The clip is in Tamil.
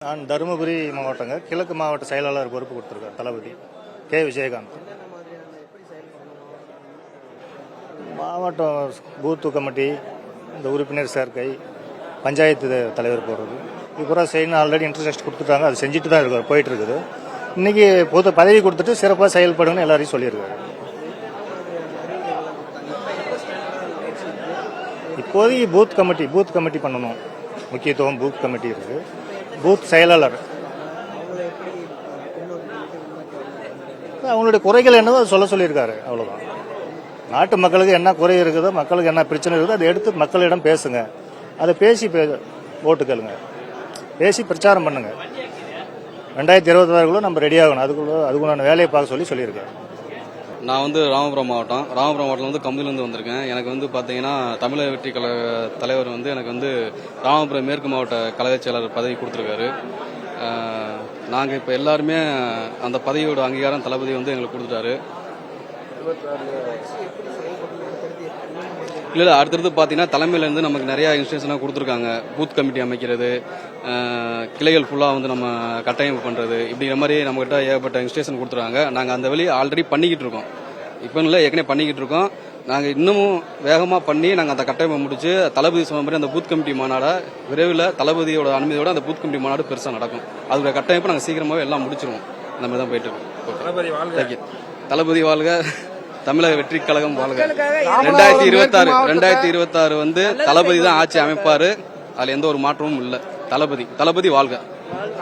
நான் தருமபுரி மாவட்டங்க கிழக்கு மாவட்ட செயலாளர் பொறுப்பு கொடுத்துருக்கார் தளபதி கே விஜயகாந்த். மாவட்டம் பூத்து கமிட்டி, இந்த உறுப்பினர் சேர்க்கை, பஞ்சாயத்து தலைவர் போடுறது இது பூரா செய்யணும். ஆல்ரெடி இன்ட்ரெஸ்ட் கொடுத்துட்டாங்க, அது செஞ்சுட்டு தான் இருக்காரு, போயிட்டு இருக்குது. இன்னைக்கு பொது பதவி கொடுத்துட்டு சிறப்பாக செயல்படுன்னு எல்லாரையும் சொல்லியிருக்காரு. இப்போதைக்கு பூத் கமிட்டி பண்ணணும், முக்கியத்துவம் பூத் கமிட்டி இருக்கு. பூத் செயலாளர் அவங்களுடைய குறைகள் என்னவோ அதை சொல்லியிருக்காரு, அவ்வளவுதான். நாட்டு மக்களுக்கு என்ன குறை இருக்குதோ, மக்களுக்கு என்ன பிரச்சனை இருக்குதோ அதை எடுத்து மக்களிடம் பேசுங்க. அதை பேசி ஓட்டு கேளுங்க, பேசி பிரச்சாரம் பண்ணுங்க. 2026 நம்ம ரெடி ஆகணும், அதுக்குள்ள வேலையை பார்க்க சொல்லியிருக்கேன். நான் ராமபுரம் மாவட்டத்தில் கம்பெனிலேருந்து வந்திருக்கேன். எனக்கு பார்த்தீங்கன்னா தமிழக வெற்றி கழக தலைவர் எனக்கு ராமபுரம் மேற்கு மாவட்ட கழக செயலாளர் பதவி கொடுத்துருக்காரு. நாங்கள் இப்போ எல்லாருமே அந்த பதவியோட அங்கீகாரம் தளபதி எங்களுக்கு கொடுத்துட்டாரு. இல்லை அடுத்தடுத்து பார்த்தீங்கன்னா தலைமையிலேருந்து நமக்கு நிறையா இன்ஸ்ட்ரக்ஷனாக கொடுத்துருக்காங்க. பூத் கமிட்டி அமைக்கிறது, கிளைகள் ஃபுல்லாக நம்ம கட்டமைப்பு பண்ணுறது, இப்படிங்கிற மாதிரி நம்மகிட்ட ஏகப்பட்ட இன்ஸ்ட்ரக்ஷன் கொடுத்துருக்காங்க. நாங்கள் அந்த வழி ஆல்ரெடி பண்ணிக்கிட்டு இருக்கோம். இப்போ இல்லை, ஏற்கனவே பண்ணிக்கிட்டு இருக்கோம். நாங்கள் இன்னமும் வேகமாக பண்ணி நாங்கள் அந்த கட்டமைப்பை முடிச்சு தளபதி சொன்ன மாதிரி அந்த பூத் கமிட்டி மாநாடை விரைவில் தளபதியோட அனுமதியோட அந்த பூத் கமிட்டி மாநாடு பெருசாக நடக்கும். அதோட கட்டமைப்பை நாங்கள் சீக்கிரமாகவே எல்லாம் முடிச்சிருவோம். அந்த மாதிரி தான் போயிட்டு இருக்கோம். தளபதி வாழ்க, தமிழக வெற்றி கழகம் வாழ்க. 2026 தளபதி தான் ஆட்சி அமைப்பாரு. அதுல எந்த ஒரு மாற்றமும் இல்லை. தளபதி வாழ்க.